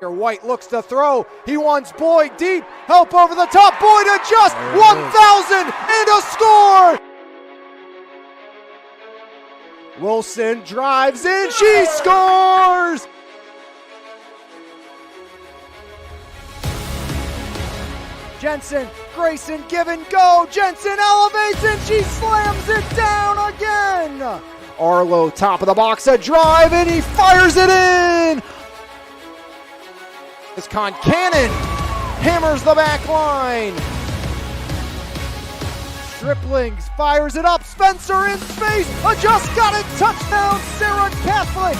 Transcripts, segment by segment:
White looks to throw. He wants Boyd deep. Help over the top. Boyd adjusts. 1,000 and a score. Wilson drives in. She scores. Jensen, Grayson, give and go. Jensen elevates and she slams it down again. Arlo, top of the box, a drive, and he fires it in. This Concannon hammers the back line. Striplings fires it up. Spencer in space. Just got it. Touchdown, Sarah Catholic.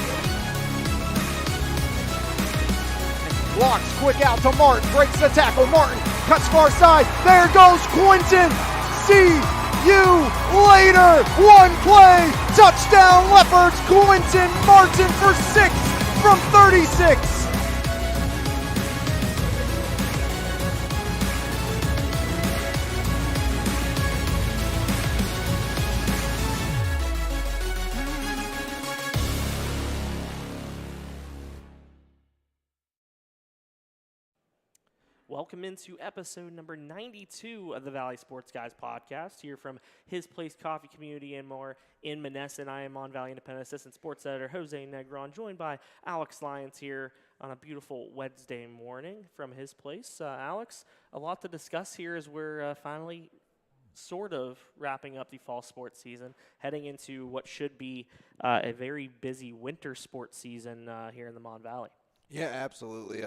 Blocks quick out to Martin. Breaks the tackle. Martin cuts far side. There goes Quinton. See you later. One play. Touchdown, Leopards. Quinton Martin for 6 from 36. Welcome into episode number 92 of the Valley Sports Guys podcast, here from His Place Coffee Community and more in Menneson. I am on Valley Independent Assistant Sports Editor Jose Negron, joined by Alex Lyons here on a beautiful Wednesday morning from His Place. Alex, a lot to discuss here as we're finally sort of wrapping up the fall sports season, heading into what should be a very busy winter sports season here in the Mon Valley. Yeah, absolutely.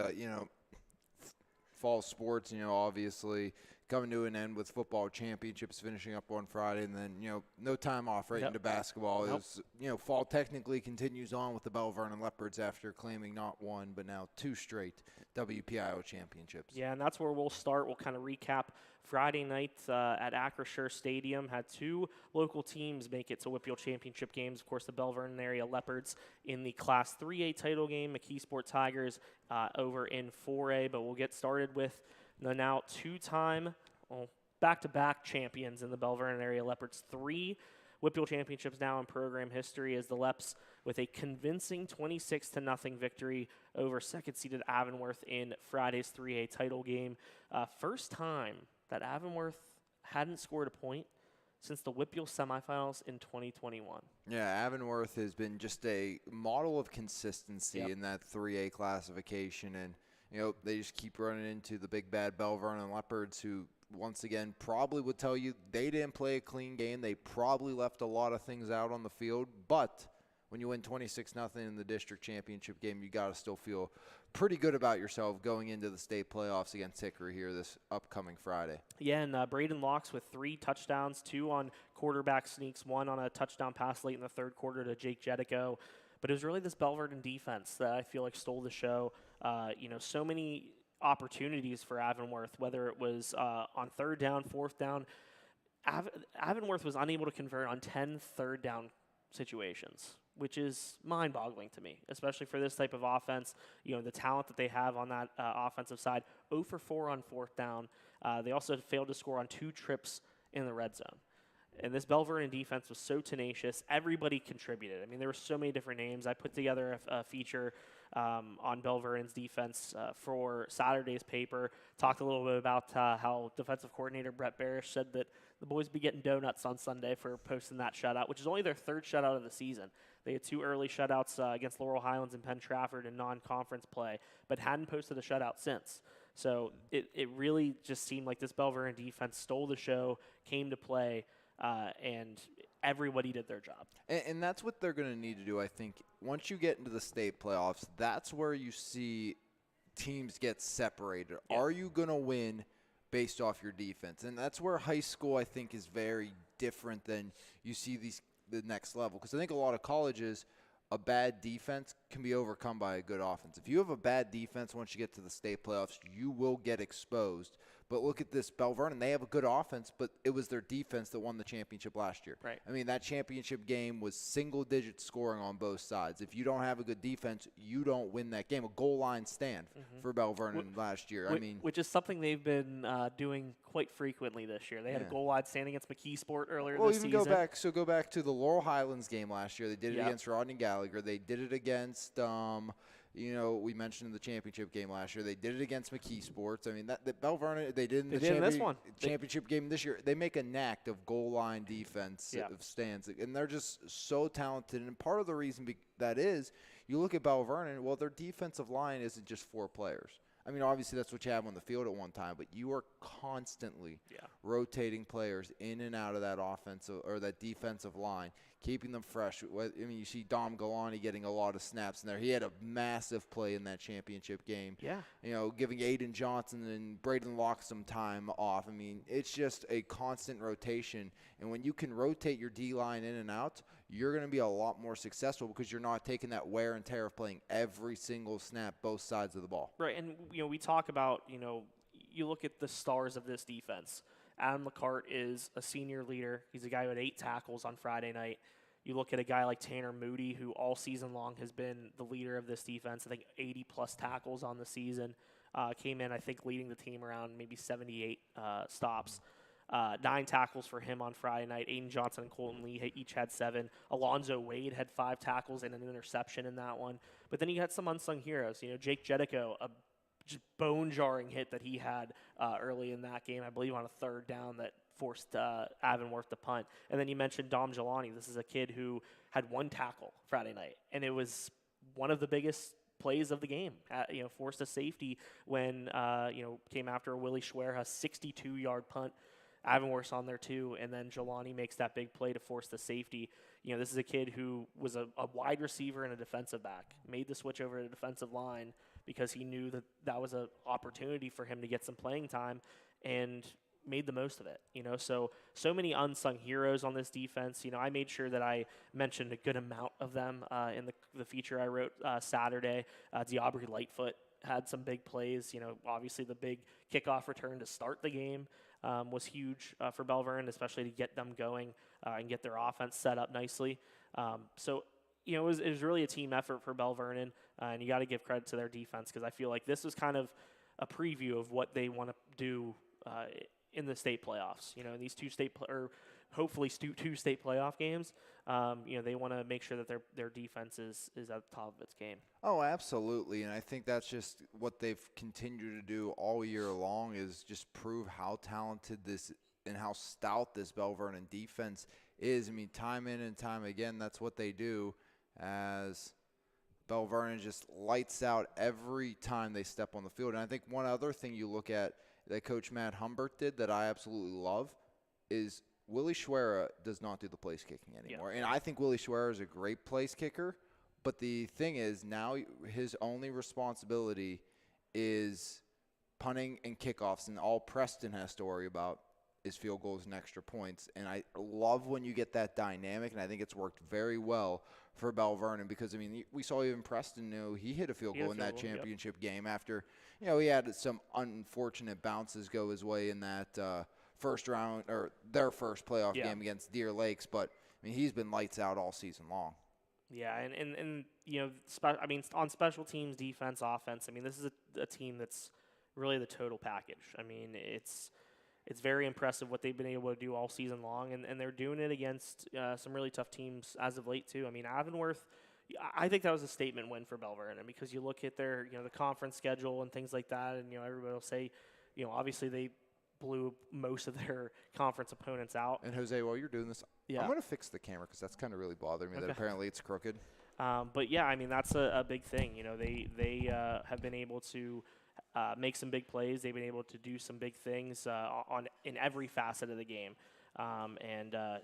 Fall sports, obviously coming to an end with football championships finishing up on Friday, and then, no time off right into basketball. Nope. Fall technically continues on with the Belle Vernon Leopards after claiming not one, but now 2 straight WPIO championships. Yeah, and that's where we'll start. We'll kind of recap Friday night at Acrisure Stadium. Had 2 local teams make it to WPIAL championship games. Of course, the Belle Vernon area Leopards in the Class 3A title game, McKeesport Tigers over in 4A. But we'll get started with the now 2-time, back-to-back champions in the Belle Vernon area Leopards. 3 WPIAL championships now in program history as the Leps with a convincing 26-0 victory over second-seeded Avonworth in Friday's 3A title game. First time that Avonworth hadn't scored a point since the WPIAL semifinals in 2021. Yeah, Avonworth has been just a model of consistency in that 3A classification, and they just keep running into the big bad Belle Vernon Leopards, who once again probably would tell you they didn't play a clean game. They probably left a lot of things out on the field, but when you win 26-0 in the district championship game, you got to still feel pretty good about yourself going into the state playoffs against Hickory here this upcoming Friday. Yeah, and Braden Locks with 3 touchdowns, 2 on quarterback sneaks, 1 on a touchdown pass late in the third quarter to Jake Jedico. But it was really this Belle Vernon defense that I feel like stole the show. So many opportunities for Avonworth, whether it was on third down, fourth down. Avonworth was unable to convert on 10 third down situations, which is mind-boggling to me, especially for this type of offense. The talent that they have on that offensive side. 0 for 4 on fourth down. They also failed to score on 2 trips in the red zone. And this Belle Vernon defense was so tenacious. Everybody contributed. I mean, there were so many different names. I put together a feature on Belle Vernon's defense for Saturday's paper. Talked a little bit about how defensive coordinator Brett Barish said that the boys be getting donuts on Sunday for posting that shutout, which is only their 3rd shutout of the season. They had 2 early shutouts against Laurel Highlands and Penn Trafford in non-conference play, but hadn't posted a shutout since. So it really just seemed like this Belle Vernon defense stole the show, came to play, and everybody did their job. And that's what they're going to need to do, I think. Once you get into the state playoffs, that's where you see teams get separated. Yeah. Are you going to win based off your defense? And that's where high school, I think, is very different than you see the next level. Because I think a lot of colleges, a bad defense can be overcome by a good offense. If you have a bad defense once you get to the state playoffs, you will get exposed. But look at this Belle Vernon. They have a good offense, but it was their defense that won the championship last year. Right. I mean, that championship game was single-digit scoring on both sides. If you don't have a good defense, you don't win that game. A goal line stand for Belle Vernon last year. Which is something they've been doing quite frequently this year. They had a goal line stand against McKeesport earlier this season. Go back to the Laurel Highlands game last year. They did it against Rodney Gallagher. They did it against We mentioned in the championship game last year, they did it against McKee Sports. I mean, that Bell Vernon, they did in the championship game this year. They make a knack of goal line defense of stands, and they're just so talented. And part of the reason that is, you look at Bell Vernon, well, their defensive line isn't just 4 players. I mean, obviously that's what you have on the field at one time, but you are constantly rotating players in and out of that offensive or that defensive line, keeping them fresh. I mean, you see Dom Galani getting a lot of snaps in there. He had a massive play in that championship game. Yeah. Giving Aiden Johnson and Braden Locke some time off. I mean, it's just a constant rotation. And when you can rotate your D-line in and out, you're going to be a lot more successful because you're not taking that wear and tear of playing every single snap, both sides of the ball. Right, and we talk about, you look at the stars of this defense. Adam LeCart is a senior leader. He's a guy who had 8 tackles on Friday night. You look at a guy like Tanner Moody, who all season long has been the leader of this defense. I think 80-plus tackles on the season. Came in, I think, leading the team around maybe 78 stops. 9 tackles for him on Friday night. Aiden Johnson and Colton Lee each had 7. Alonzo Wade had 5 tackles and an interception in that one. But then you had some unsung heroes. Jake Jedico, a just bone-jarring hit that he had early in that game, I believe on a 3rd down that forced Avonworth to punt. And then you mentioned Dom Gelani. This is a kid who had 1 tackle Friday night, and it was one of the biggest plays of the game. Forced a safety when came after a Willie Schwer, a 62-yard punt. Avonworth's on there too, and then Jelani makes that big play to force the safety. This is a kid who was a wide receiver and a defensive back, made the switch over to the defensive line because he knew that was an opportunity for him to get some playing time, and made the most of it. So many unsung heroes on this defense. I made sure that I mentioned a good amount of them in the feature I wrote Saturday. Diabri Lightfoot had some big plays. Obviously the big kickoff return to start the game was huge for Bell Vernon, especially to get them going and get their offense set up nicely. It was really a team effort for Bell Vernon, and you got to give credit to their defense because I feel like this was kind of a preview of what they want to do in the state playoffs. In these two state playoff games, they want to make sure that their defense is at the top of its game. Oh, absolutely, and I think that's just what they've continued to do all year long is just prove how talented this and how stout this Bell Vernon defense is. I mean, time in and time again, that's what they do as Bell Vernon just lights out every time they step on the field. And I think one other thing you look at that Coach Matt Humbert did that I absolutely love is Willie Schwera does not do the place kicking anymore. Yeah. And I think Willie Schwera is a great place kicker. But the thing is now his only responsibility is punting and kickoffs. And all Preston has to worry about is field goals and extra points. And I love when you get that dynamic. And I think it's worked very well for Bell Vernon because, I mean, we saw even Preston, he hit a field goal in that championship game after, he had some unfortunate bounces go his way in that first round or their first playoff game against Deer Lakes. But, I mean, he's been lights out all season long. Yeah, and on special teams, defense, offense, I mean, this is a team that's really the total package. I mean, it's very impressive what they've been able to do all season long, and they're doing it against some really tough teams as of late, too. I mean, Avonworth, I think that was a statement win for Bell Vernon because you look at their, the conference schedule and things like that, and, everybody will say, obviously they blew most of their conference opponents out. And, Jose, while you're doing this, I'm going to fix the camera because that's kind of really bothering me that apparently it's crooked. But, yeah, I mean, that's a big thing. They have been able to make some big plays. They've been able to do some big things in every facet of the game. Now the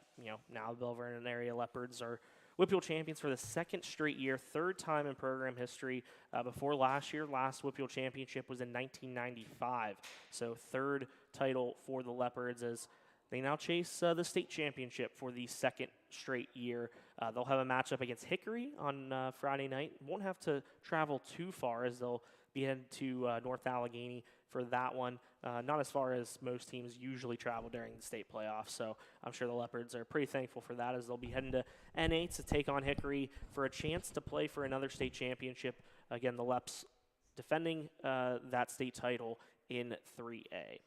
Bell Vernon area Leopards are Whippeal champions for the 2nd straight year, 3rd time in program history. Before last Whippeal championship was in 1995. So 3rd title for the Leopards as they now chase the state championship for the 2nd straight year. They'll have a matchup against Hickory on Friday night. Won't have to travel too far as they'll be headed to North Allegheny for that one. Not as far as most teams usually travel during the state playoffs, so I'm sure the Leopards are pretty thankful for that as they'll be heading to N8 to take on Hickory for a chance to play for another state championship. Again, the Leps defending that state title in 3A.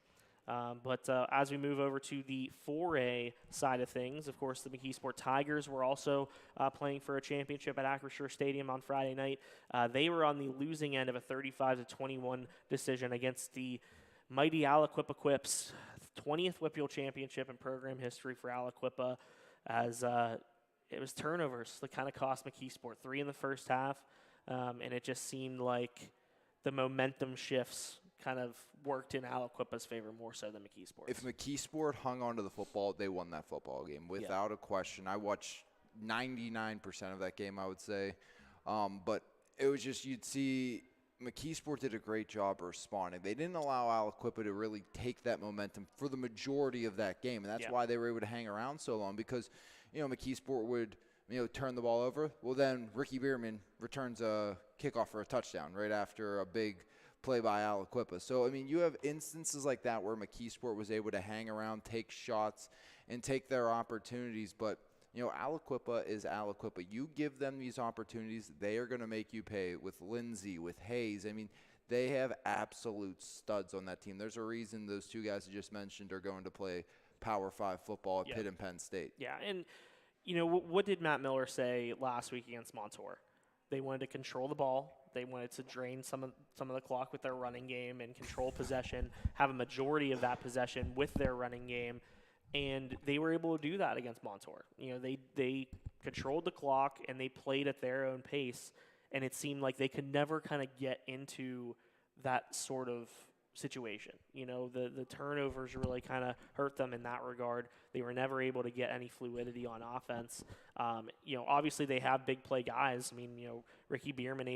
But as we move over to the 4A side of things, of course, the McKeesport Tigers were also playing for a championship at Acrisure Stadium on Friday night. They were on the losing end of a 35-21 decision against the mighty Aliquippa Quips, 20th WPIAL championship in program history for Aliquippa, as it was turnovers that kind of cost McKeesport 3 in the first half, and it just seemed like the momentum shifts kind of worked in Aliquippa's favor more so than McKeesport's. If McKeesport hung onto the football, they won that football game without a question. I watched 99% of that game, I would say. But it was just, you'd see McKeesport did a great job responding. They didn't allow Aliquippa to really take that momentum for the majority of that game, and that's why they were able to hang around so long, because, McKeesport would, turn the ball over. Well, then Ricky Bierman returns a kickoff for a touchdown right after a big play by Aliquippa. So, you have instances like that where McKeesport was able to hang around, take shots, and take their opportunities. But, Aliquippa is Aliquippa. You give them these opportunities, they are going to make you pay. With Lindsay, with Hayes, they have absolute studs on that team. There's a reason those two guys I just mentioned are going to play Power 5 football at Pitt and Penn State. Yeah, and, what did Matt Miller say last week against Montour? They wanted to control the ball. They wanted to drain some of the clock with their running game and control possession, have a majority of that possession with their running game, and they were able to do that against Montour. They controlled the clock and they played at their own pace, and it seemed like they could never kind of get into that sort of situation. The turnovers really kind of hurt them in that regard. They were never able to get any fluidity on offense. Obviously they have big play guys. Ricky Bierman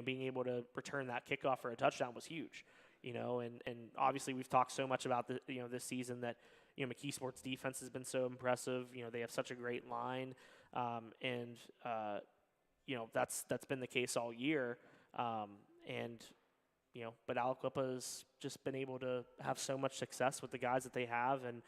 being able to return that kickoff for a touchdown was huge. And obviously we've talked so much about this season that McKeesport's defense has been so impressive. They have such a great line, and that's been the case all year. But Aliquippa has just been able to have so much success with the guys that they have, and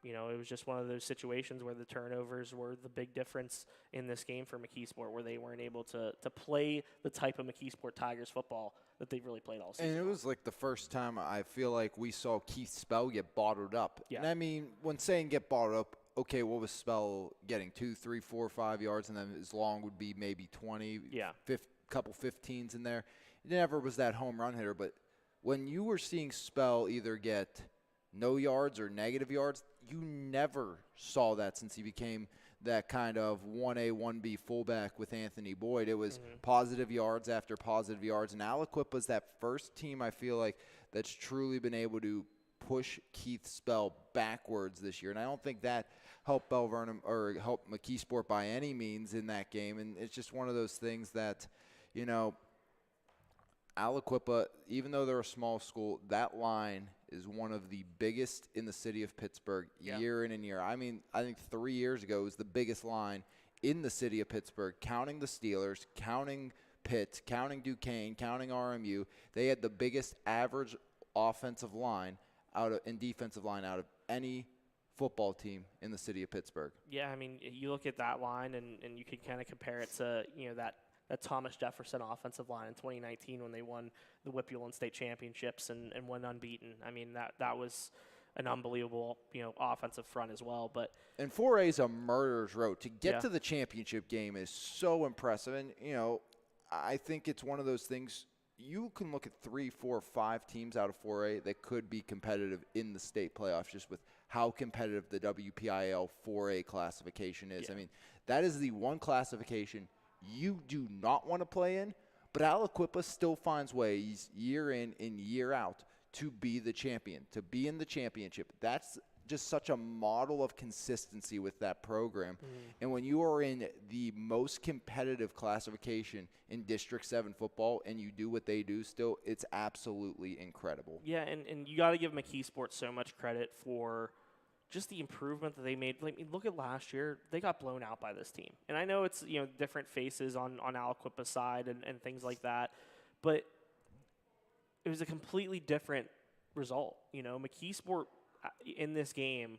it was just one of those situations where the turnovers were the big difference in this game for McKeesport, where they weren't able to play the type of McKeesport Tigers football that they've really played all season. And it was like the first time I feel like we saw Keith Spell get bottled up. Yeah. And when saying get bottled up, okay, what was Spell getting? 2, 3, 4, 5 yards, and then his long would be maybe 20, couple 15s in there. It never was that home run hitter, but when you were seeing Spell either get no yards or negative yards, you never saw that since he became that kind of 1A, 1B fullback with Anthony Boyd. It was positive yards after positive yards, and Aliquippa was that first team I feel like that's truly been able to push Keith Spell backwards this year, and I don't think that helped Bell Vernon or helped McKeesport by any means in that game, and it's just one of those things that, Aliquippa, even though they're a small school, that line is one of the biggest in the city of Pittsburgh year in and year. I think 3 years ago it was the biggest line in the city of Pittsburgh, counting the Steelers, counting Pitt, counting Duquesne, counting RMU. They had the biggest average offensive line and defensive line out of any football team in the city of Pittsburgh. Yeah, you look at that line and you can kind of compare it to, that Thomas Jefferson offensive line in 2019 when they won the WPIAL and state championships and went unbeaten. That was an unbelievable, offensive front as well. But and 4A is a murderer's row. To get to the championship game is so impressive. And, I think it's one of those things, you can look at 3, 4, 5 teams out of 4A that could be competitive in the state playoffs just with how competitive the WPIAL 4A classification is. Yeah. That is the one classification you do not want to play in, but Aliquippa still finds ways year in and year out to be the champion, to be in the championship. That's just such a model of consistency with that program. And when you are in the most competitive classification in District 7 football and you do what they do still, it's absolutely incredible. Yeah, and you got to give McKeesport so much credit for just the improvement that they made. Look at last year. They got blown out by this team. And I know it's, different faces on Aliquippa's side and things like that, but it was a completely different result. McKeesport in this game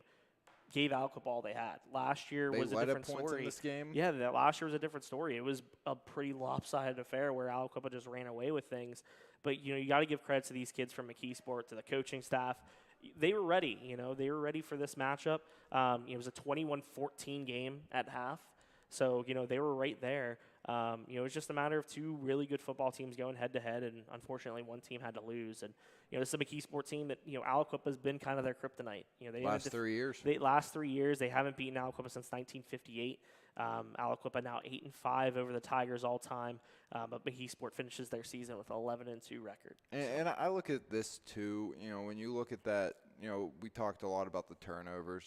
gave Aliquippa all they had. Last year was a different story. In this game? Yeah, last year was a different story. It was a pretty lopsided affair where Aliquippa just ran away with things. But, you got to give credit to these kids from McKeesport, to the coaching staff, they were ready. They were ready for this matchup. It was a 21-14 game at half, so they were right there. It was just a matter of two really good football teams going head to head, and unfortunately, one team had to lose. And this is a McKeesport team that Aliquippa has been kind of their kryptonite. Last 3 years. Last 3 years, they haven't beaten Aliquippa since 1958. Aliquippa now 8-5 over the Tigers all time, but McKeesport finishes their season with 11-2 record. And I look at this too. When you look at that, we talked a lot about the turnovers.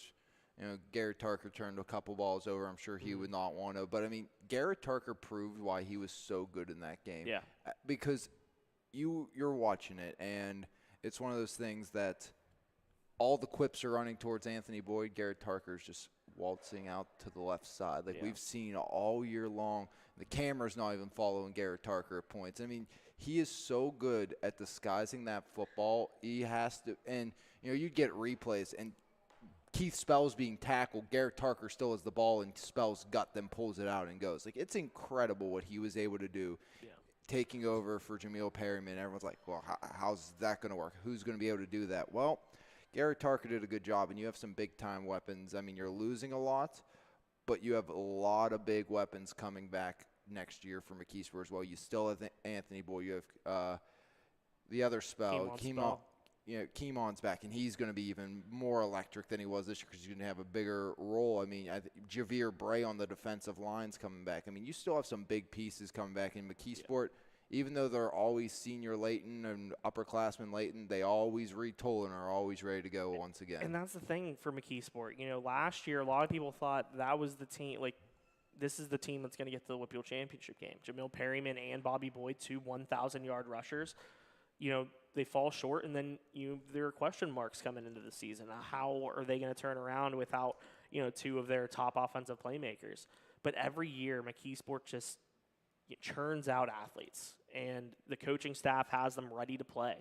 Garrett Tarker turned a couple balls over. I'm sure he would not want to. But, I mean, Garrett Tarker proved why he was so good in that game. Yeah. Because you're watching it, and it's one of those things that all the quips are running towards Anthony Boyd. Garrett Tarker's just waltzing out to the left side. We've seen all year long. The camera's not even following Garrett Tarker at points. I mean, he is so good at disguising that football. He has to – and, you'd get replays, and – Keith Spell's being tackled. Garrett Tarker still has the ball, and Spell's gut then pulls it out and goes. It's incredible what he was able to do, taking over for Jamil Perryman. Everyone's like, well, how's that going to work? Who's going to be able to do that? Well, Garrett Tarker did a good job, and you have some big-time weapons. I mean, you're losing a lot, but you have a lot of big weapons coming back next year for McKeesport as well. You still have Anthony Boyd. You have the other Spell. Keemon's back, and he's going to be even more electric than he was this year because he's going to have a bigger role. I mean, Javier Bray on the defensive line's coming back. I mean, you still have some big pieces coming back in McKeesport. Even though they're always senior Layton and upperclassmen Layton, they always retool and are always ready to go once again. And that's the thing for McKeesport. Last year, a lot of people thought that was the team, this is the team that's going to get to the Whipple Championship game. Jamil Perryman and Bobby Boyd, 2 1,000-yard rushers. They fall short, and then there are question marks coming into the season. How are they going to turn around without 2 of their top offensive playmakers? But every year, McKeesport just churns out athletes, and the coaching staff has them ready to play.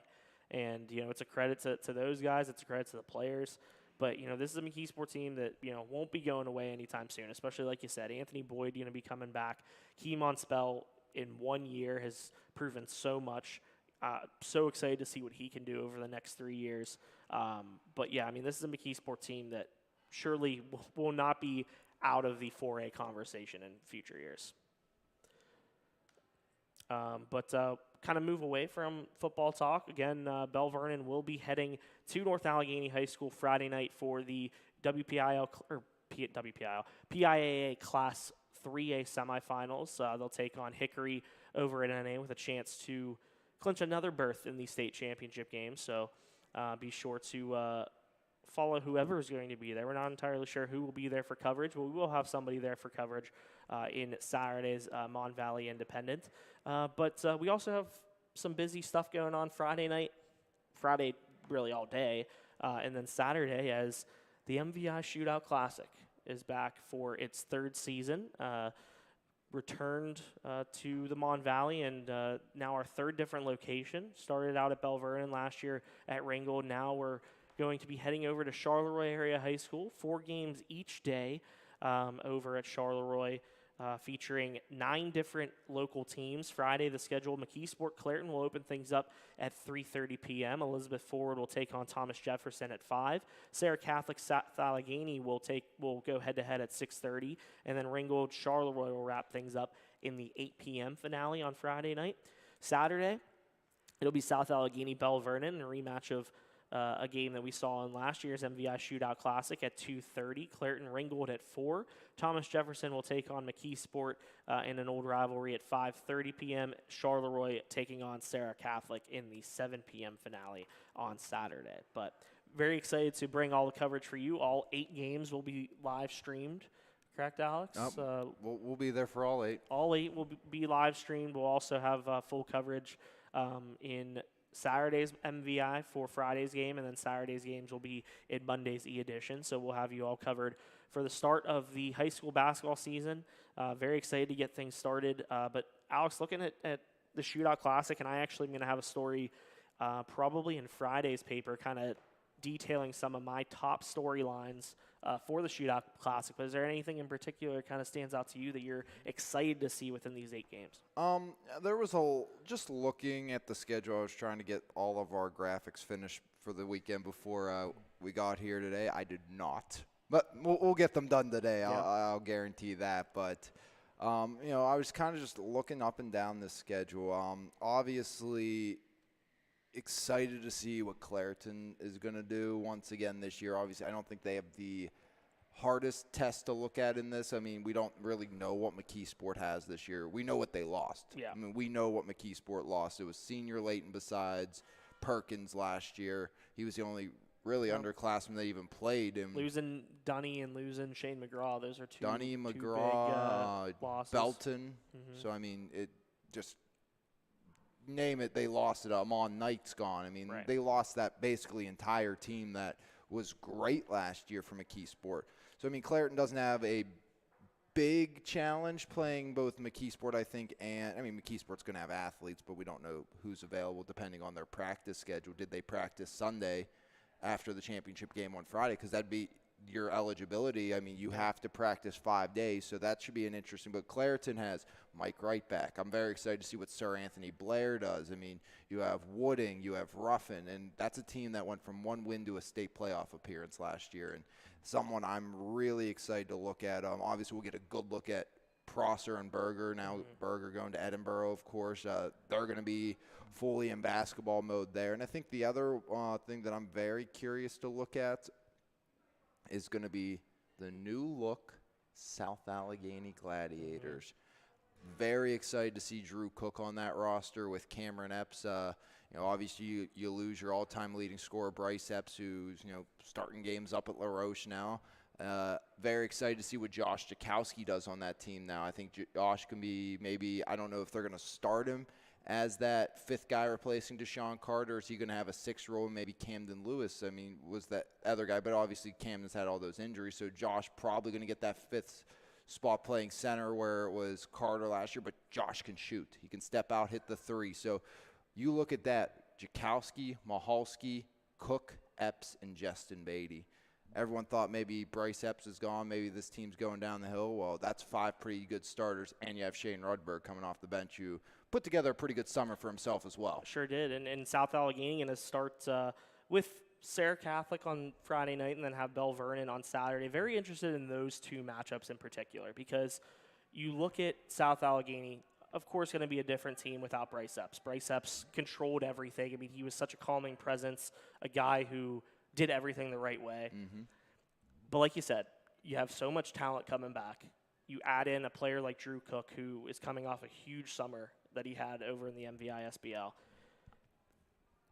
And it's a credit to those guys. It's a credit to the players. But this is a McKeesport team that won't be going away anytime soon. Especially like you said, Anthony Boyd going to be coming back. Keemon Spell in 1 year has proven so much. So excited to see what he can do over the next 3 years. But, yeah, I mean, this is a McKeesport team that surely will not be out of the 4A conversation in future years. But kind of move away from football talk. Again, Bell Vernon will be heading to North Allegheny High School Friday night for the PIAA Class 3A semifinals. They'll take on Hickory over at NA with a chance to clinch another berth in the state championship game. So be sure to follow whoever is going to be there. We're not entirely sure who will be there for coverage, but we will have somebody there for coverage in Saturday's Mon Valley Independent. But we also have some busy stuff going on Friday night, Friday really all day, and then Saturday as the MVI Shootout Classic is back for its 3rd season. Returned to the Mon Valley, and now our 3rd different location. Started out at Bell Vernon last year at Ringgold. Now we're going to be heading over to Charleroi Area High School. 4 games each day over at Charleroi, featuring 9 different local teams. Friday, the schedule, McKeesport Clairton will open things up at 3:30 p.m. Elizabeth Forward will take on Thomas Jefferson at 5. Sarah Catholic South Allegheny will go head-to-head at 6:30. And then Ringgold Charleroi will wrap things up in the 8 p.m. finale on Friday night. Saturday, it'll be South Allegheny Bell Vernon, a rematch of a game that we saw in last year's MVI Shootout Classic at 2:30. Clairton Ringgold at 4. Thomas Jefferson will take on McKeesport in an old rivalry at 5:30 p.m. Charleroi taking on Sarah Catholic in the 7 p.m. finale on Saturday. But very excited to bring all the coverage for you. All 8 games will be live streamed. Correct, Alex? We'll be there for all 8. All 8 will be live streamed. We'll also have full coverage in Saturday's MVI for Friday's game, and then Saturday's games will be in Monday's E-Edition. So we'll have you all covered for the start of the high school basketball season. Very excited to get things started. But Alex, looking at the Shootout Classic, and I actually am going to have a story probably in Friday's paper kind of detailing some of my top storylines for the Shootout Classic. But is there anything in particular that kind of stands out to you that you're excited to see within these 8 games? There was just looking at the schedule, I was trying to get all of our graphics finished for the weekend before we got here today. I did not. But we'll get them done today. Yeah. I'll guarantee that. But, I was kind of just looking up and down the schedule. Obviously excited to see what Clareton is going to do once again this year. Obviously, I don't think they have the hardest test to look at in this. I mean, we don't really know what McKeesport has this year. We know what they lost. Yeah. I mean, we know what McKeesport lost. It was senior Layton besides Perkins last year. He was the only really underclassmen that even played him. Losing Dunny and losing Shane McGraw, those are two Dunny, two McGraw, big losses. Belton. So, I mean, it just name it, they lost it. Amon Knight's gone. I mean, they lost that basically entire team that was great last year for McKeesport. So, I mean, Clareton doesn't have a big challenge playing both McKeesport, I think, and, I mean, McKeesport's going to have athletes, but we don't know who's available depending on their practice schedule. Did they practice Sunday after the championship game on Friday? Because that'd be your eligibility. I mean, you have to practice 5 days, so that should be an interesting. But Clareton has Mike Wright back. I'm very excited to see what Sir Anthony Blair does. I mean, you have Wooding, you have Ruffin, and that's a team that went from 1 win to a state playoff appearance last year, and someone I'm really excited to look at. Obviously, we'll get a good look at Prosser and Berger. Now Berger going to Edinburgh, of course. They're going to be fully in basketball mode there. And I think the other thing that I'm very curious to look at is going to be the new look South Allegheny Gladiators. Very excited to see Drew Cook on that roster with Cameron Epps. Obviously you lose your all-time leading scorer Bryce Epps, who's starting games up at La Roche now. Very excited to see what Josh Jakowski does on that team now. I think Josh can be maybe, I don't know if they're going to start him as that 5th guy replacing Deshaun Carter. Is he going to have a 6th role, maybe Camden Lewis? I mean, was that other guy, but obviously Camden's had all those injuries, so Josh probably going to get that 5th spot playing center where it was Carter last year, but Josh can shoot. He can step out, hit the 3. So you look at that, Jakowski, Mahalski, Cook, Epps, and Justin Beatty. Everyone thought maybe Bryce Epps is gone, maybe this team's going down the hill. Well, that's 5 pretty good starters, and you have Shane Rudberg coming off the bench, who put together a pretty good summer for himself as well. Sure did, and South Allegheny going to start with Sarah Catholic on Friday night and then have Bell Vernon on Saturday. Very interested in those 2 matchups in particular because you look at South Allegheny, of course, going to be a different team without Bryce Epps. Bryce Epps controlled everything. I mean, he was such a calming presence, a guy who did everything the right way. But like you said, you have so much talent coming back. You add in a player like Drew Cook, who is coming off a huge summer that he had over in the MVI SBL.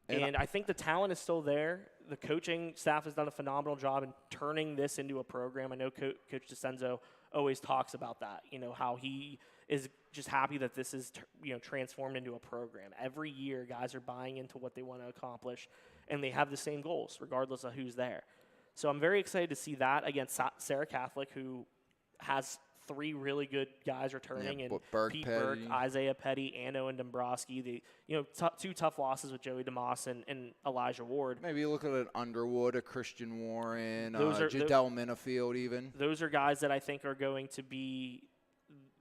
And I think the talent is still there. The coaching staff has done a phenomenal job in turning this into a program. I know Coach DeCenzo always talks about that, how he is just happy that this is transformed into a program. Every year, guys are buying into what they want to accomplish, and they have the same goals, regardless of who's there. So I'm very excited to see that against Sarah Catholic, who has 3 really good guys returning, and Pete Burke, Isaiah Petty, and Owen Dombrowski. The 2 tough losses with Joey DeMoss and Elijah Ward. Maybe you look at an Underwood, a Christian Warren, Jadell Minifield even. Those are guys that I think are going to be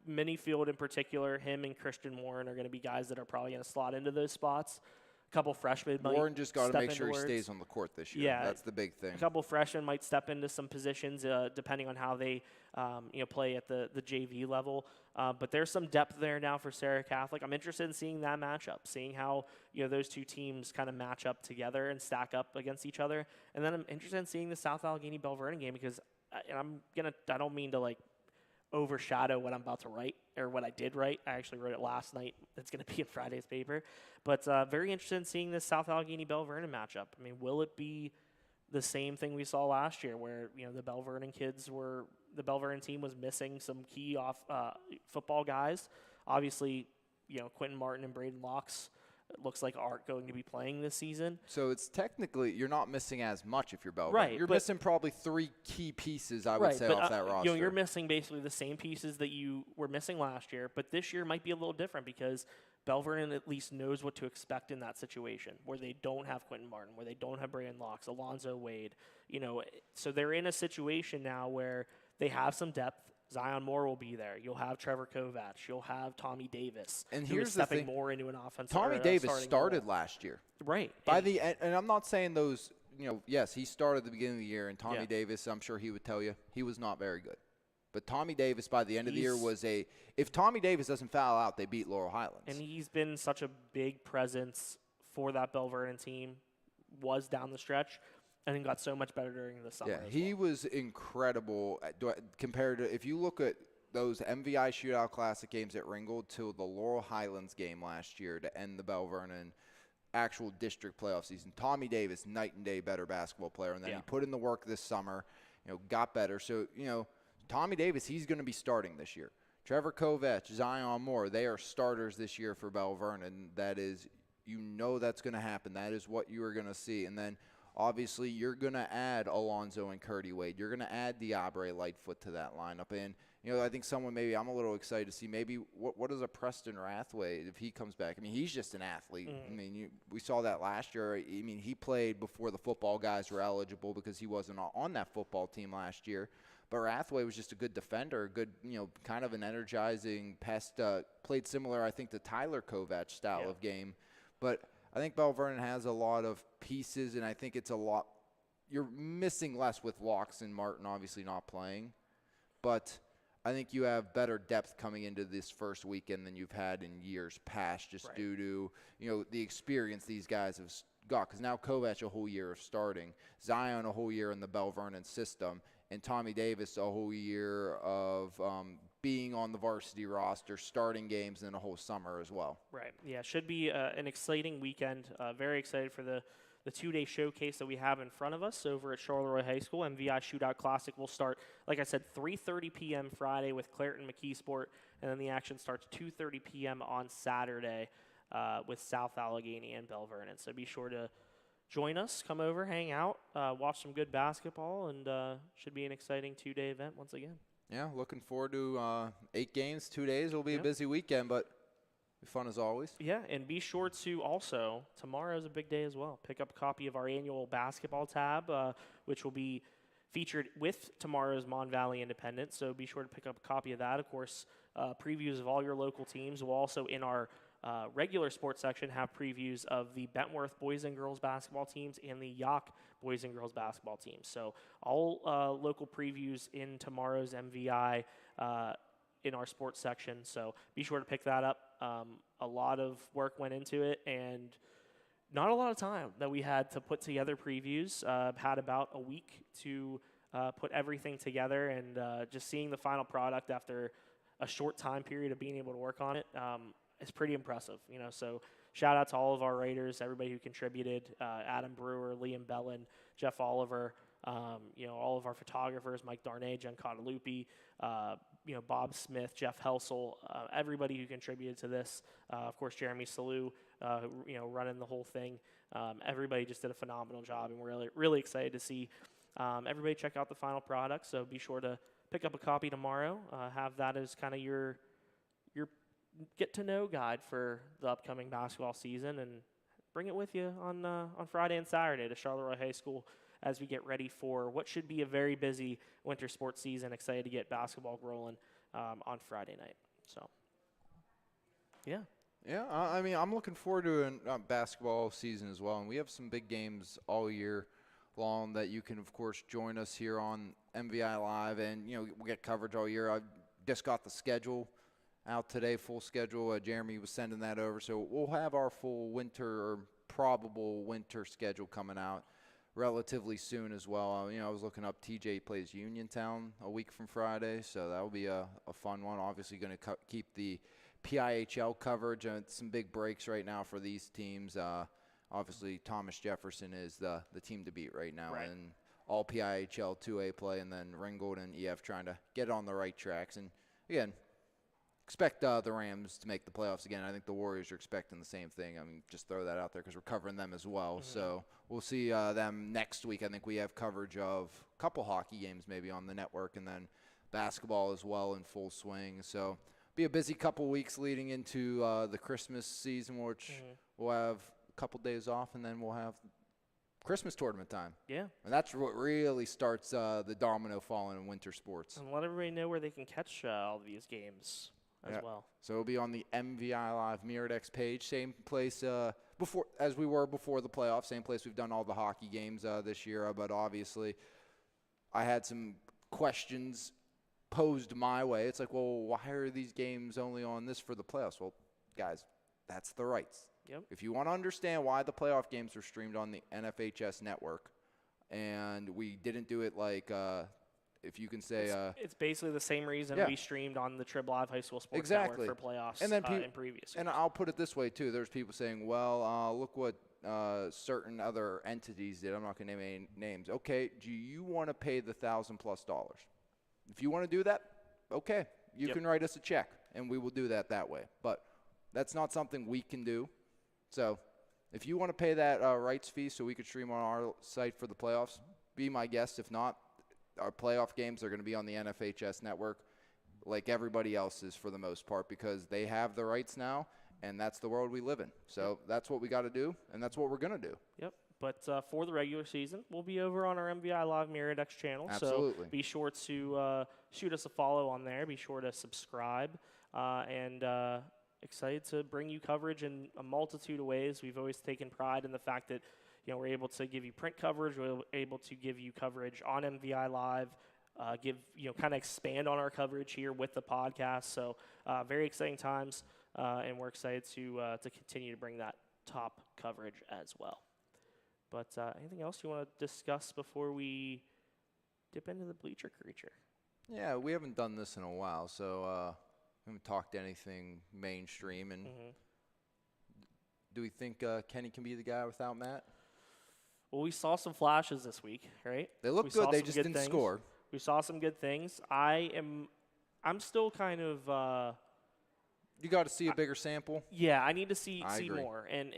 Minifield in particular. Him and Christian Warren are going to be guys that are probably going to slot into those spots. A couple freshmen might Warren just got to make sure he inwards. stays on the court this year. Yeah, that's the big thing. A couple freshmen might step into some positions depending on how they play at the JV level. But there's some depth there now for Sarah Catholic. I'm interested in seeing that matchup, seeing how those 2 teams kind of match up together and stack up against each other. And then I'm interested in seeing the South Allegheny Bell Vernon game because I don't mean to overshadow what I'm about to write or what I did write. I actually wrote it last night. It's going to be in Friday's paper. But very interested in seeing this South Allegheny Bell Vernon matchup. I mean, will it be the same thing we saw last year where, the Bell Vernon team was missing some key football guys? Obviously, Quentin Martin and Braden Locks looks like aren't going to be playing this season. So it's technically, you're not missing as much if you're Bell. Right. You're missing probably 3 key pieces, I would say, off that roster. You're missing basically the same pieces that you were missing last year, but this year might be a little different because Bell Vernon at least knows what to expect in that situation where they don't have Quentin Martin, where they don't have Brandon Locks, Alonzo Wade. So they're in a situation now where they have some depth. Zion Moore will be there. You'll have Trevor Kovacs. You'll have Tommy Davis. And who here's is the stepping thing. more into an offense. Tommy Davis started last year. Right. By the end, and I'm not saying those, yes, he started at the beginning of the year, and Tommy Davis, I'm sure he would tell you, he was not very good. But Tommy Davis, by the end of the year, if Tommy Davis doesn't foul out, they beat Laurel Highlands. And he's been such a big presence for that Bell Vernon team, was down the stretch, and then got so much better during the summer. Yeah, he was incredible compared to, if you look at those MVI Shootout Classic games at Ringgold to the Laurel Highlands game last year to end the Bell Vernon actual district playoff season. Tommy Davis, night and day better basketball player, and then he put in the work this summer, got better. So, Tommy Davis, he's going to be starting this year. Trevor Kovacs, Zion Moore, they are starters this year for Bell Vernon. That is, that's going to happen. That is what you are going to see. And then, obviously, you're going to add Alonzo and Curdy Wade. You're going to add Diabre Lightfoot to that lineup. And, I think I'm a little excited to see maybe what is a Preston Rathway if he comes back. I mean, he's just an athlete. I mean, we saw that last year. I mean, he played before the football guys were eligible because he wasn't on that football team last year. But Rathway was just a good defender, a good, kind of an energizing pest. Played similar, I think, to Tyler Kovacs style of game. But I think Bell Vernon has a lot of pieces, and I think it's a lot. You're missing less with Locks and Martin obviously not playing. But I think you have better depth coming into this first weekend than you've had in years past just due to, the experience these guys have got. Because now Kovacs a whole year of starting, Zion a whole year in the Bell Vernon system, and Tommy Davis a whole year of being on the varsity roster, starting games, and a whole summer as well. Right. Yeah, should be an exciting weekend. Very excited for the two-day showcase that we have in front of us over at Charleroi High School. MVI Shootout Classic will start, like I said, 3:30 p.m. Friday with Clareton McKeesport, and then the action starts 2:30 p.m. on Saturday with South Allegheny and Bell Vernon. So be sure to join us, come over, hang out, watch some good basketball, and should be an exciting two-day event once again. Yeah, looking forward to 8 games, 2 days. It'll be a busy weekend, but be fun as always. Yeah, and be sure to also, tomorrow's a big day as well. Pick up a copy of our annual basketball tab, which will be featured with tomorrow's Mon Valley Independent. So be sure to pick up a copy of that. Of course, previews of all your local teams. We'll also, in our regular sports section, have previews of the Bentworth boys and girls basketball teams and the Yock boys and girls basketball teams. So all local previews in tomorrow's MVI in our sports section. So be sure to pick that up. A lot of work went into it, and not a lot of time that we had to put together previews. Had about a week to put everything together, and just seeing the final product after a short time period of being able to work on it is pretty impressive. So shout out to all of our writers, everybody who contributed, Adam Brewer, Liam Bellin, Jeff Oliver, all of our photographers, Mike Darnay, Jen Cottalupi, Bob Smith, Jeff Helsel, everybody who contributed to this. Of course, Jeremy Salou, running the whole thing. Everybody just did a phenomenal job, and we're really, really excited to see everybody check out the final product. So be sure to pick up a copy tomorrow. Have that as kind of your get-to-know guide for the upcoming basketball season, and bring it with you on Friday and Saturday to Charleroi High School as we get ready for what should be a very busy winter sports season. Excited to get basketball rolling on Friday night. So, yeah. Yeah, I mean, I'm looking forward to a basketball season as well, and we have some big games all year long that you can, of course, join us here on MVI Live, and, we'll get coverage all year. I just got the schedule out today, full schedule. Jeremy was sending that over, so we'll have our full winter or probable winter schedule coming out relatively soon as well. I was looking up, TJ plays Uniontown a week from Friday, so that will be a fun one. Obviously going to keep the PIHL coverage, and some big breaks right now for these teams. Obviously, Thomas Jefferson is the team to beat right now, and all PIHL 2A play, and then Ringgold and EF trying to get on the right tracks. And again, expect the Rams to make the playoffs again. I think the Warriors are expecting the same thing. I mean, just throw that out there because we're covering them as well. Mm-hmm. So we'll see them next week. I think we have coverage of a couple hockey games maybe on the network, and then basketball as well in full swing. So be a busy couple weeks leading into the Christmas season, which we'll have a couple days off, and then we'll have Christmas tournament time. Yeah. And that's what really starts the domino falling in winter sports. And let everybody know where they can catch all these games as well. So it'll be on the MVI Live Miradex page, same place before as we were before the playoffs, same place we've done all the hockey games this year. But obviously, I had some questions posed my way. It's like, well, why are these games only on this for the playoffs? Well, guys, that's the rights. Yep. If you want to understand why the playoff games are streamed on the NFHS network, and we didn't do it like if you can say it's basically the same reason we streamed on the Trib Live High School Sports exactly. Network for playoffs and then in previous years. And I'll put it this way, too. There's people saying, well, look what certain other entities did. I'm not going to name any names. Okay, do you want to pay the $1,000+? If you want to do that, okay. You can write us a check, and we will do that way. But that's not something we can do. So if you want to pay that rights fee so we could stream on our site for the playoffs, be my guest. If not, our playoff games are going to be on the NFHS network like everybody else's for the most part because they have the rights now, and that's the world we live in. So that's what we got to do, and that's what we're going to do. Yep. But for the regular season, we'll be over on our MVI Live Miradex channel. Absolutely. So be sure to shoot us a follow on there. Be sure to subscribe. And excited to bring you coverage in a multitude of ways. We've always taken pride in the fact that we're able to give you print coverage. We're able to give you coverage on MVI Live. Kind of expand on our coverage here with the podcast. So very exciting times, and we're excited to continue to bring that top coverage as well. But anything else you want to discuss before we dip into the bleacher creature? Yeah, we haven't done this in a while, so we haven't talked anything mainstream. And do we think Kenny can be the guy without Matt? Well, we saw some flashes this week, right? They look good. They just didn't score. We saw some good things. I'm still kind of. You got to see a bigger sample. Yeah, I need to see agree. more, and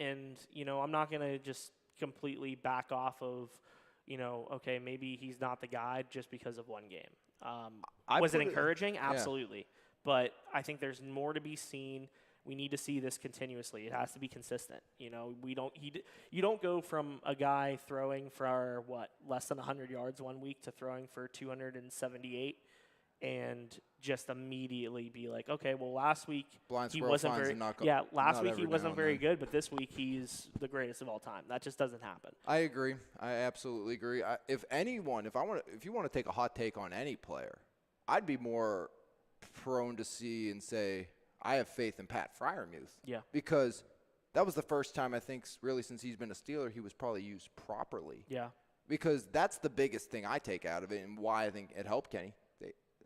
I'm not gonna just completely back off of, okay, maybe he's not the guy just because of one game. Was it encouraging? Absolutely. Yeah. But I think there's more to be seen. We need to see this continuously. It has to be consistent. You don't go from a guy throwing for less than 100 yards one week to throwing for 278 and just immediately be like, okay, well, last week he wasn't very he wasn't very good, but this week he's the greatest of all time. That just doesn't happen. I agree. I absolutely agree. If you want to take a hot take on any player, I'd be more prone to see and say I have faith in Pat Freiermuth. Yeah. Because that was the first time I think really since he's been a Steeler he was probably used properly. Yeah. Because that's the biggest thing I take out of it and why I think it helped Kenny.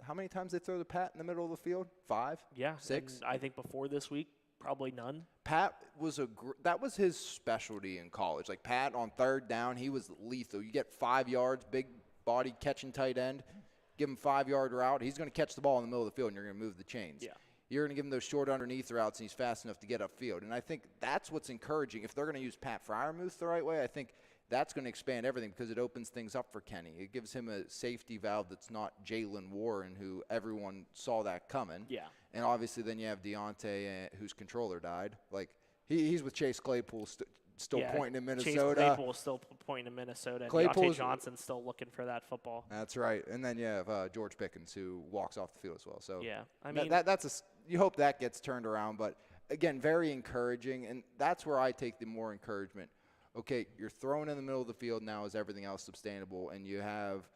How many times they throw the Pat in the middle of the field? 5? Yeah. 6? And I think before this week, probably none. Pat was that was his specialty in college. Like Pat on third down, he was lethal. You get 5 yards, big body catching tight end, give him 5-yard route. He's going to catch the ball in the middle of the field, and you're going to move the chains. Yeah. You're going to give him those short underneath routes, and he's fast enough to get upfield. And I think that's what's encouraging. If they're going to use Pat Freiermuth the right way, I think that's going to expand everything because it opens things up for Kenny. It gives him a safety valve that's not Jalen Warren, who everyone saw that coming. Yeah. And obviously then you have Deontay, whose controller died. Like, he's with Chase Claypool still pointing in Minnesota. Chase Claypool still pointing in Minnesota. And Deontay Johnson's still looking for that football. That's right. And then you have George Pickens, who walks off the field as well. So yeah, I mean you hope that gets turned around. But, again, very encouraging. And that's where I take the more encouragement. Okay, you're throwing in the middle of the field now. Is everything else sustainable? And you have,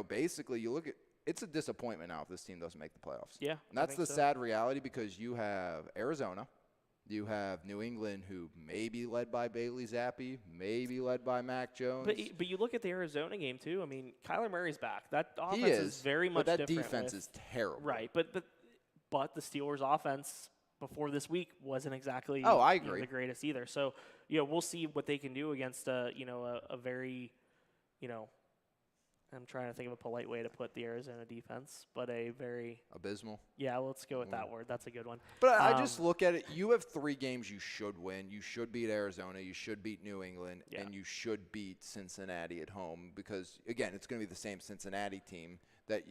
basically you look at it's a disappointment now if this team doesn't make the playoffs. Yeah. And that's the sad reality because you have Arizona. You have New England, who may be led by Bailey Zappi, may be led by Mac Jones. But you look at the Arizona game, too. I mean, Kyler Murray's back. That offense is very much different. But that defense is terrible. Right. But the Steelers' offense before this week wasn't exactly I agree. The greatest either. So, we'll see what they can do against a very, I'm trying to think of a polite way to put the Arizona defense, but a very abysmal. Yeah, let's go with that word. That's a good one. But I just look at it. You have 3 games you should win. You should beat Arizona. You should beat New England, and you should beat Cincinnati at home because, again, it's going to be the same Cincinnati team. That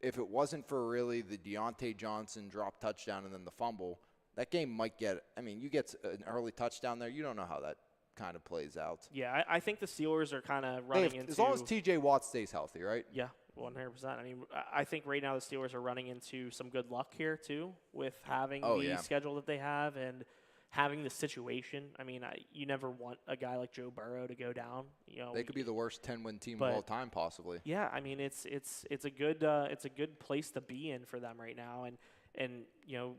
if it wasn't for really the Deontay Johnson drop touchdown and then the fumble, that game might get. I mean, you get an early touchdown there. You don't know how that kind of plays out. Yeah, I think the Steelers are kind of running into. As long as T.J. Watt stays healthy, right? Yeah, 100%. I mean, I think right now the Steelers are running into some good luck here too with having the schedule that they have and having the situation. I mean, you never want a guy like Joe Burrow to go down. You know, they could be the worst 10-win team of all time, possibly. Yeah, I mean, it's a good place to be in for them right now, and you know,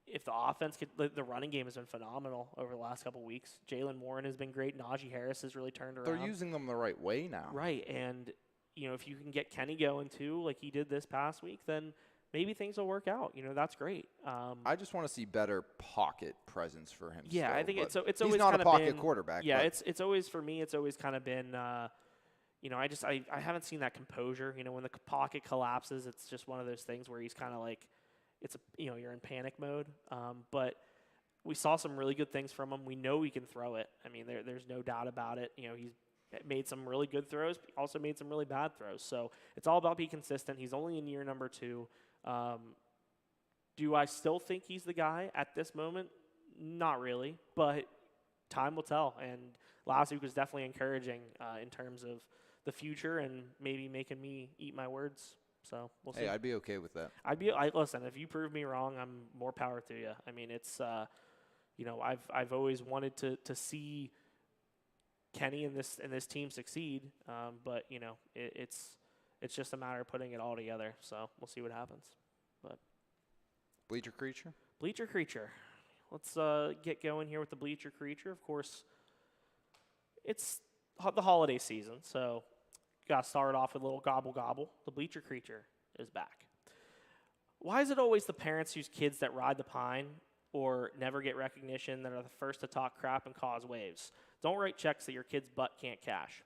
if the offense the running game has been phenomenal over the last couple of weeks. Jalen Warren has been great. Najee Harris has really turned around. They're using them the right way now. Right, and you know, if you can get Kenny going too, like he did this past week, then maybe things will work out. You know, that's great. I just want to see better pocket presence for him. Yeah, still, I think it's always he's not kind a of pocket been, quarterback. Yeah, it's always for me. It's always kind of been. You know, I haven't seen that composure. You know, when the pocket collapses, it's just one of those things where he's kind of like, you're in panic mode. But we saw some really good things from him. We know he can throw it. I mean, there's no doubt about it. You know, he's made some really good throws, but also made some really bad throws. So it's all about being consistent. He's only in year number 2. Do I still think he's the guy at this moment? Not really, but time will tell. And last week was definitely encouraging in terms of the future and maybe making me eat my words. So we'll see. Hey, I'd be okay with that. Listen, if you prove me wrong, I'm more power to you. I mean, it's you know, I've always wanted to see Kenny and this team succeed, but you know, it's just a matter of putting it all together. So we'll see what happens. But Bleacher Creature. Bleacher Creature. Let's get going here with the Bleacher Creature. Of course, it's the holiday season, so got to start off with a little gobble gobble. The Bleacher Creature is back. Why is it always the parents whose kids that ride the pine or never get recognition that are the first to talk crap and cause waves? Don't write checks that your kid's butt can't cash.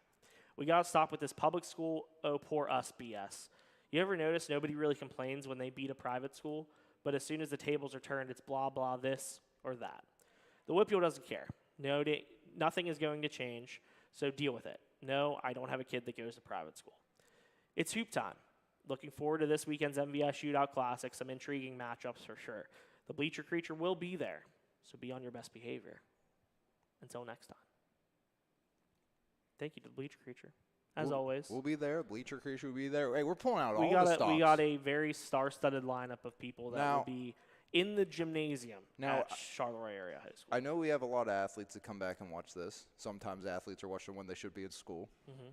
We got to stop with this public school, oh, poor us BS. You ever notice nobody really complains when they beat a private school, but as soon as the tables are turned, it's blah, blah, this or that. The WIPIO doesn't care. No, nothing is going to change, so deal with it. No, I don't have a kid that goes to private school. It's hoop time. Looking forward to this weekend's MVI Shootout Classic, some intriguing matchups for sure. The Bleacher Creature will be there, so be on your best behavior. Until next time. Thank you to the Bleacher Creature. As always. We'll be there. Bleacher Creature will be there. Hey, we're pulling out all the stops. We got a very star-studded lineup of people that will be in the gymnasium at Charleroi Area High School. I know we have a lot of athletes that come back and watch this. Sometimes athletes are watching when they should be in school. Mm-hmm.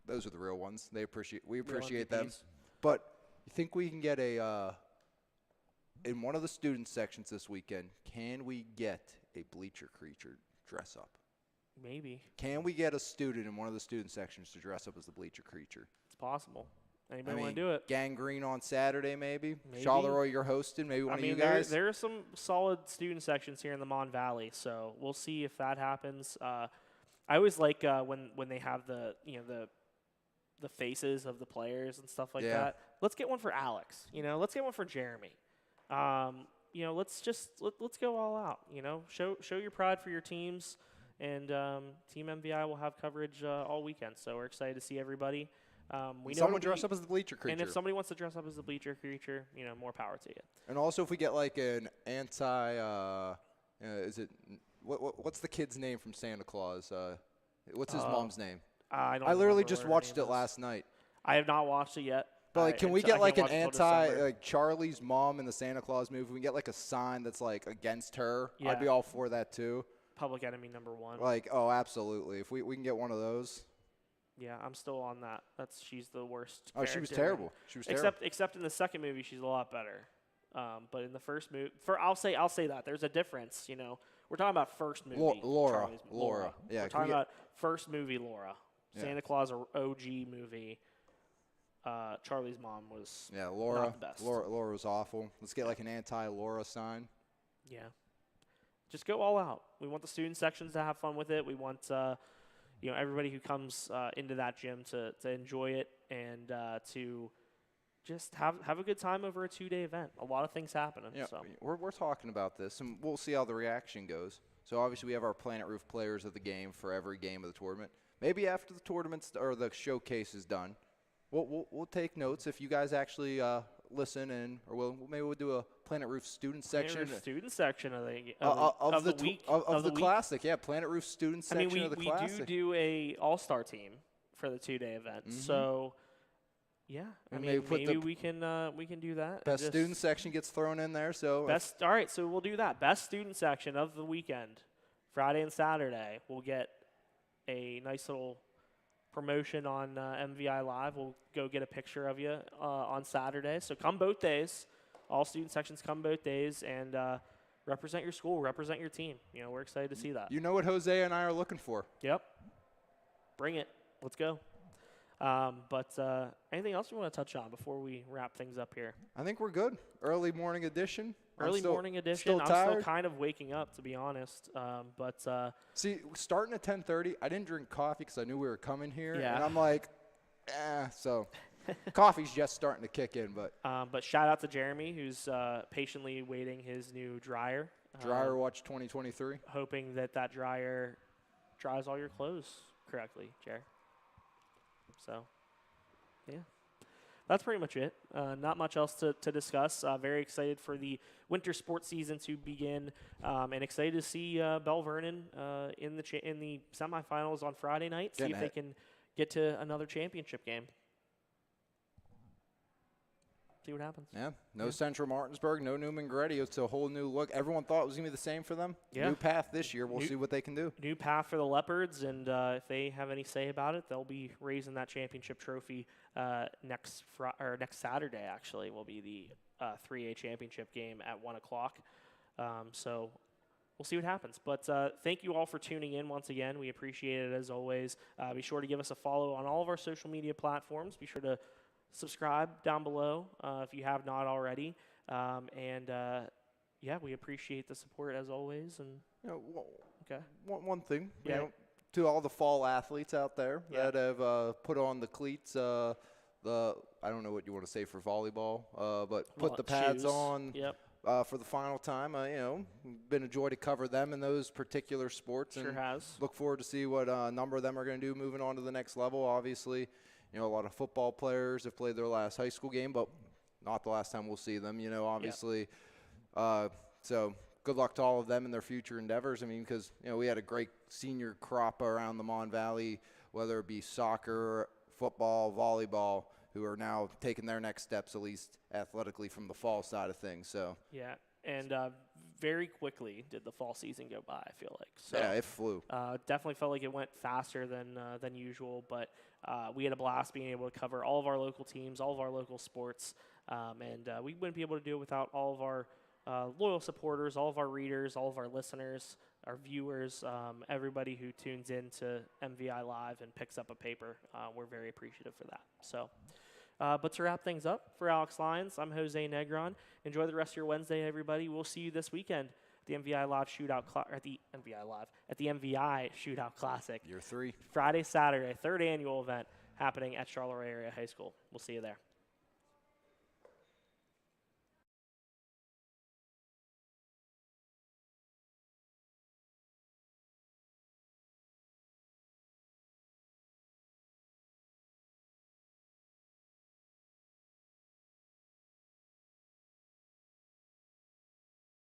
Those are the real ones. We appreciate them. But you think we can get in one of the student sections this weekend, can we get a Bleacher Creature dress up? Maybe. Can we get a student in one of the student sections to dress up as the Bleacher Creature? It's possible. Anybody want to do it? Gangrene on Saturday, maybe. Charleroi, you're hosting. Maybe one of you guys. There are some solid student sections here in the Mon Valley, so we'll see if that happens. I always like when they have the faces of the players and stuff like that. Let's get one for Alex. Let's get one for Jeremy. Let's go all out. Show your pride for your teams, and Team MVI will have coverage all weekend. So we're excited to see everybody. Someone dress up as the Bleacher Creature. And if somebody wants to dress up as the Bleacher Creature, more power to you. And also, if we get like an what's the kid's name from Santa Claus? What's his mom's name? I literally just watched it last night. I have not watched it yet. But can we get like an like Charlie's mom in the Santa Claus movie? We get like a sign that's like against her. Yeah. I'd be all for that too. Public Enemy #1. Like, oh, absolutely. If we can get one of those. Yeah, I'm still on that. She's the worst. Oh, she was terrible. Except in the second movie, she's a lot better. But in the first movie, I'll say that there's a difference. We're talking about first movie. Laura. Yeah, we're talking about first movie Laura. Yeah. Santa Claus OG movie. Charlie's mom was not the best. Laura was awful. Let's get like an anti-Laura sign. Yeah. Just go all out. We want the student sections to have fun with it. We want everybody who comes into that gym to enjoy it and to just have a good time over a 2-day event. A lot of things happening. Yeah, so. We're talking about this, and we'll see how the reaction goes. So obviously we have our Planet Roof players of the game for every game of the tournament. Maybe after the tournament or the showcase is done, we'll take notes if you guys actually listen, and maybe we'll do a Planet Roof student Planet section. Roof student section of the week of the classic. Yeah, Planet Roof student section of the classic. We do a all-star team for the 2-day event. So yeah, I mean, maybe we can do that. Best student section gets thrown in there. So all right, so we'll do that. Best student section of the weekend, Friday and Saturday. We'll get a nice little promotion on MVI Live. We'll go get a picture of you on Saturday. So come both days. All student sections come both days, and represent your school, represent your team. You know, we're excited to see that. You know what Jose and I are looking for. Yep. Bring it. Let's go. But anything else you want to touch on before we wrap things up here? I think we're good. Early morning edition. Morning edition. Still I'm tired. still kind of waking up, to be honest. But see, starting at 10:30, I didn't drink coffee because I knew we were coming here, Yeah. and I'm like, so coffee's just starting to kick in. But shout out to Jeremy, who's patiently waiting his new dryer. Dryer Watch 2023. Hoping that dryer dries all your clothes correctly, Jer. So, yeah. That's pretty much it. Not much else to discuss. Very excited for the winter sports season to begin, and excited to see Bell Vernon in the semifinals on Friday night. See if they can get to another championship game. See what happens. Yeah. No Central Martinsburg, no Newman Gretty. It's a whole new look. Everyone thought it was going to be the same for them. Yeah. New path this year. We'll see what they can do. New path for the Leopards, and if they have any say about it, they'll be raising that championship trophy next Saturday. Actually, will be the 3A championship game at 1:00. So we'll see what happens. But thank you all for tuning in once again. We appreciate it as always. Be sure to give us a follow on all of our social media platforms. Be sure to subscribe down below if you have not already. Yeah, we appreciate the support as always. And okay, one thing, Yeah. you know, to all the fall athletes out there that have put on the cleats, I don't know what you want to say for volleyball, but put the pads shoes. on. Yep. For the final time, you know, been a joy to cover them in those particular sports. Sure and has. Look forward to see what a number of them are going to do moving on to the next level. Obviously, you know, a lot of football players have played their last high school game, but not the last time we'll see them, you know, obviously. So good luck to all of them in their future endeavors. I mean, because, you know, we had a great senior crop around the Mon Valley, whether it be soccer, football, volleyball, who are now taking their next steps, at least athletically, from the fall side of things. So Yeah, and very quickly did the fall season go by, I feel like. So, yeah, it flew. Definitely felt like it went faster than usual, but we had a blast being able to cover all of our local teams, all of our local sports, and we wouldn't be able to do it without all of our loyal supporters, all of our readers, all of our listeners, our viewers, everybody who tunes in to MVI Live and picks up a paper. We're very appreciative for that. So, but to wrap things up, for Alex Lyons, I'm Jose Negron. Enjoy the rest of your Wednesday, everybody. We'll see you this weekend at the MVI Live Shootout at the MVI Shootout Classic. Year 3. Friday, Saturday, 3rd annual event happening at Charleroi Area High School. We'll see you there.